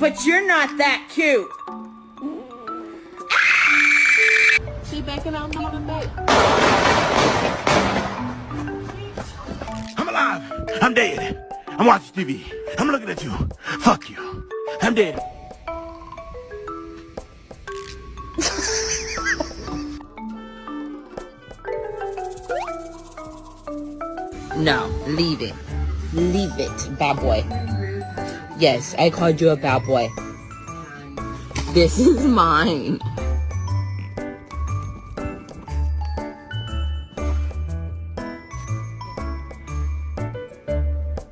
but you're not that cute. She backing out me today. I'm alive. I'm dead. I'm watching TV. I'm looking at you. Fuck you. I'm dead. No, leave it. Leave it, bad boy. Yes, I called you a bad boy. This is mine.